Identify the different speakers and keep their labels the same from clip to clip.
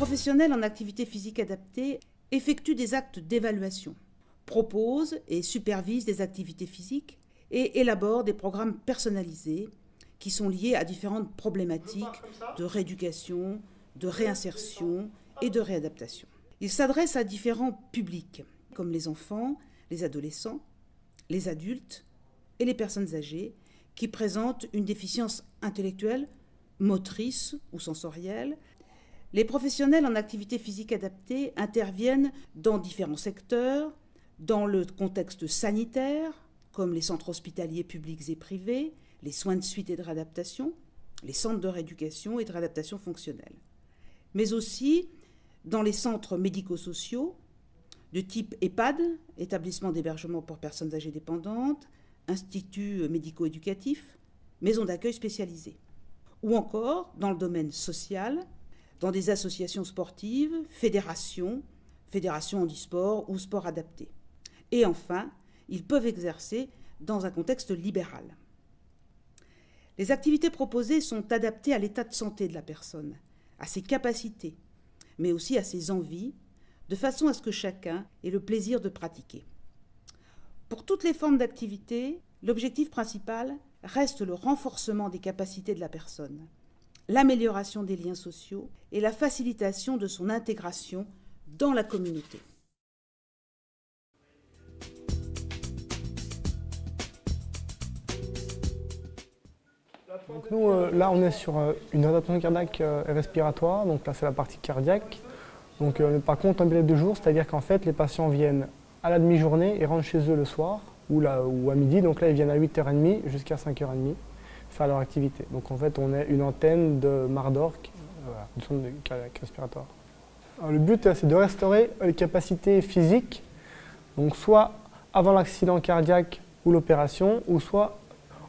Speaker 1: professionnels en activité physique adaptée effectuent des actes d'évaluation, proposent et supervisent des activités physiques et élaborent des programmes personnalisés qui sont liés à différentes problématiques de rééducation, de réinsertion et de réadaptation. Ils s'adressent à différents publics, comme les enfants, les adolescents, les adultes et les personnes âgées qui présentent une déficience intellectuelle, motrice ou sensorielle. Les professionnels en activité physique adaptée interviennent dans différents secteurs, dans le contexte sanitaire, comme les centres hospitaliers publics et privés, les soins de suite et de réadaptation, les centres de rééducation et de réadaptation fonctionnelle, mais aussi dans les centres médico-sociaux de type EHPAD, établissement d'hébergement pour personnes âgées dépendantes, instituts médico-éducatifs, maisons d'accueil spécialisées, ou encore dans le domaine social, dans des associations sportives, fédérations handisport ou sport adapté. Et enfin, ils peuvent exercer dans un contexte libéral. Les activités proposées sont adaptées à l'état de santé de la personne, à ses capacités, mais aussi à ses envies, de façon à ce que chacun ait le plaisir de pratiquer. Pour toutes les formes d'activité, l'objectif principal reste le renforcement des capacités de la personne, l'amélioration des liens sociaux et la facilitation de son intégration dans la communauté.
Speaker 2: Donc nous, là, on est sur une réadaptation cardiaque et respiratoire, donc là, c'est la partie cardiaque. Donc, par contre, un billet de jour, c'est-à-dire qu'en fait, les patients viennent à la demi-journée et rentrent chez eux le soir ou à midi. Donc là, ils viennent à 8h30 jusqu'à 5h30 faire leur activité. Donc en fait, on est une antenne de Mardorc, du centre de cardiaque respiratoire. Alors, le but, c'est de restaurer les capacités physiques, donc soit avant l'accident cardiaque ou l'opération, ou soit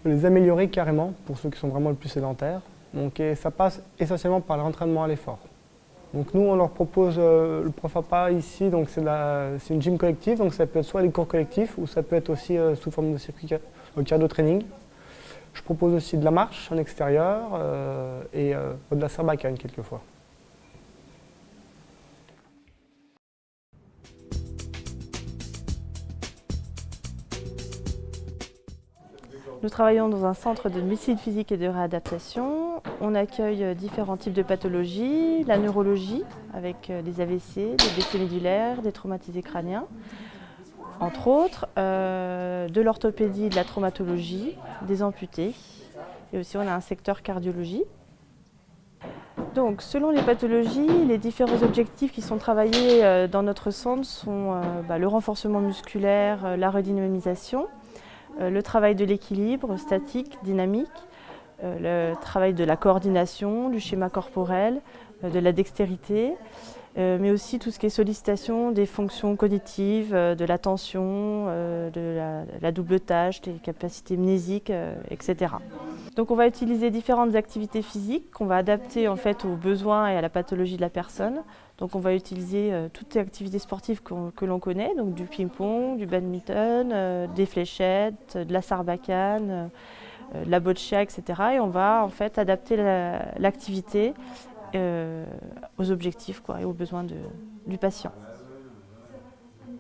Speaker 2: les améliorer carrément pour ceux qui sont vraiment le plus sédentaires. Donc, et ça passe essentiellement par l'entraînement à l'effort. Donc nous, on leur propose le Profapa ici, donc c'est une gym collective, donc ça peut être soit des cours collectifs ou ça peut être aussi sous forme de circuit cardio-training. Je propose aussi de la marche en extérieur et de la sarbacane quelquefois.
Speaker 3: Nous travaillons dans un centre de médecine physique et de réadaptation. On accueille différents types de pathologies, la neurologie avec des AVC, des décès médulaires, des traumatisés crâniens, entre autres, de l'orthopédie, de la traumatologie, des amputés. Et aussi on a un secteur cardiologie. Donc selon les pathologies, les différents objectifs qui sont travaillés dans notre centre sont le renforcement musculaire, la redynamisation, le travail de l'équilibre statique, dynamique, le travail de la coordination, du schéma corporel, de la dextérité, mais aussi tout ce qui est sollicitation des fonctions cognitives, de l'attention, de la double tâche, des capacités mnésiques, etc. Donc on va utiliser différentes activités physiques qu'on va adapter en fait aux besoins et à la pathologie de la personne. Donc on va utiliser toutes les activités sportives que l'on connaît, donc du ping-pong, du badminton, des fléchettes, de la sarbacane, de la boccia, etc. Et on va en fait adapter l'activité aux objectifs et aux besoins du patient.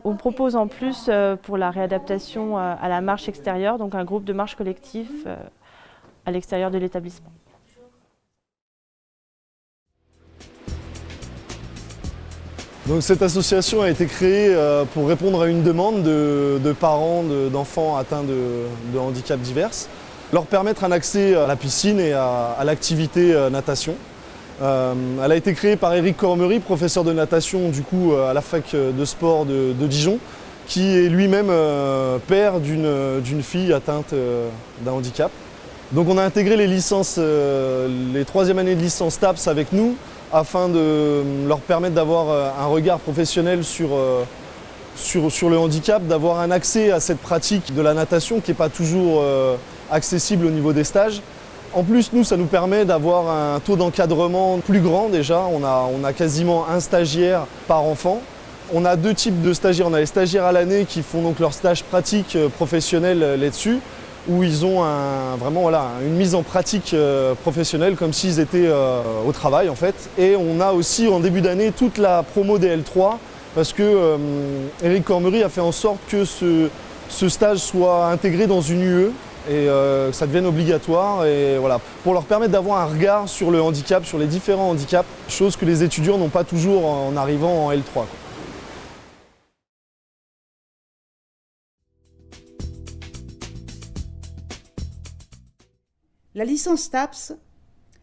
Speaker 3: On propose en plus pour la réadaptation à la marche extérieure, donc un groupe de marche collectif à l'extérieur de l'établissement.
Speaker 4: Donc cette association a été créée pour répondre à une demande de parents d'enfants atteints de handicaps divers, leur permettre un accès à la piscine et à l'activité natation. Elle a été créée par Éric Cormery, professeur de natation du coup, à la fac de sport de Dijon, qui est lui-même père d'une fille atteinte d'un handicap. Donc on a intégré les licences, les troisième années de licence TAPS avec nous, afin de leur permettre d'avoir un regard professionnel sur le handicap, d'avoir un accès à cette pratique de la natation qui n'est pas toujours accessible au niveau des stages. En plus, nous, ça nous permet d'avoir un taux d'encadrement plus grand déjà. On a quasiment un stagiaire par enfant. On a deux types de stagiaires. On a les stagiaires à l'année qui font donc leur stage pratique professionnel là-dessus. où ils ont vraiment une mise en pratique professionnelle comme s'ils étaient au travail en fait. Et on a aussi en début d'année toute la promo des L3 parce que Éric Cormery a fait en sorte que ce stage soit intégré dans une UE et que ça devienne obligatoire et voilà, pour leur permettre d'avoir un regard sur le handicap, sur les différents handicaps, chose que les étudiants n'ont pas toujours en arrivant en L3, quoi.
Speaker 1: La licence TAPS,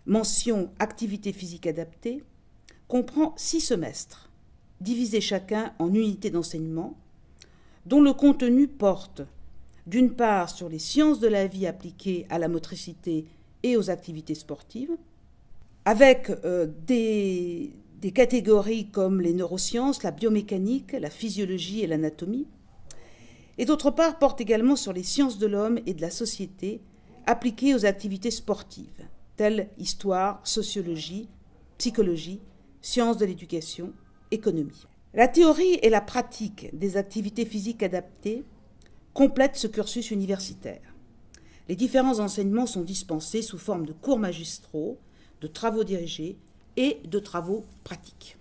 Speaker 1: mention activité physique adaptée, comprend 6 semestres, divisés chacun en unités d'enseignement, dont le contenu porte d'une part sur les sciences de la vie appliquées à la motricité et aux activités sportives, avec des catégories comme les neurosciences, la biomécanique, la physiologie et l'anatomie, et d'autre part porte également sur les sciences de l'homme et de la société appliquées aux activités sportives, telles histoire, sociologie, psychologie, sciences de l'éducation, économie. La théorie et la pratique des activités physiques adaptées complètent ce cursus universitaire. Les différents enseignements sont dispensés sous forme de cours magistraux, de travaux dirigés et de travaux pratiques.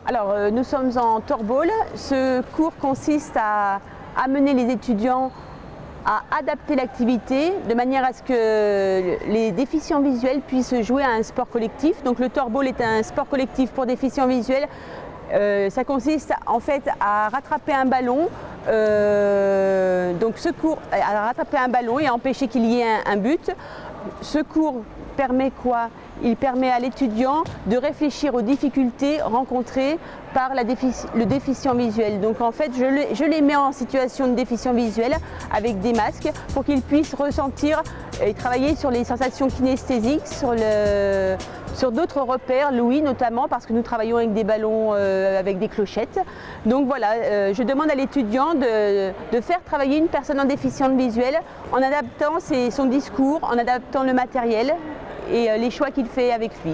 Speaker 5: Alors, nous sommes en Torbole. Ce cours consiste à amener les étudiants à adapter l'activité de manière à ce que les déficients visuels puissent jouer à un sport collectif. Donc le Torbole est un sport collectif pour déficients visuels. Ça consiste en fait à rattraper un ballon, donc ce cours, à rattraper un ballon et à empêcher qu'il y ait un but. Ce cours permet quoi? Il permet à l'étudiant de réfléchir aux difficultés rencontrées par le déficient visuel. Donc en fait, je les mets en situation de déficient visuel avec des masques pour qu'ils puissent ressentir et travailler sur les sensations kinesthésiques, sur d'autres repères, l'ouïe notamment, parce que nous travaillons avec des ballons avec des clochettes. Donc voilà, je demande à l'étudiant de faire travailler une personne en déficience visuelle en adaptant son discours, en adaptant le matériel et les choix qu'il fait avec lui.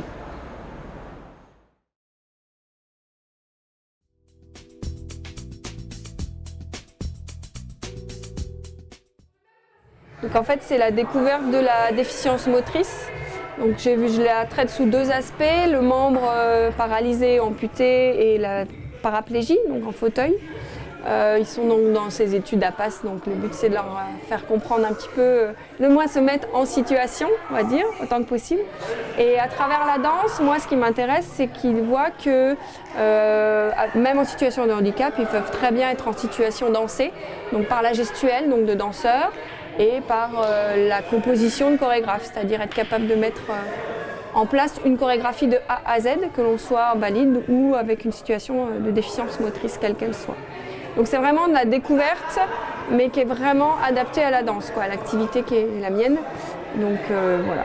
Speaker 6: Donc en fait, c'est la découverte de la déficience motrice. Donc je la traite sous 2 aspects, le membre paralysé, amputé et la paraplégie, donc en fauteuil. Ils sont donc dans ces études APAS, donc le but c'est de leur faire comprendre un petit peu, de moins se mettre en situation, on va dire, autant que possible. Et à travers la danse, moi ce qui m'intéresse, c'est qu'ils voient que même en situation de handicap, ils peuvent très bien être en situation dansée, donc par la gestuelle, donc de danseur, et par la composition de chorégraphe, c'est-à-dire être capable de mettre en place une chorégraphie de A à Z, que l'on soit valide ou avec une situation de déficience motrice, quelle qu'elle soit. Donc c'est vraiment de la découverte, mais qui est vraiment adaptée à la danse, à l'activité qui est la mienne. Donc voilà.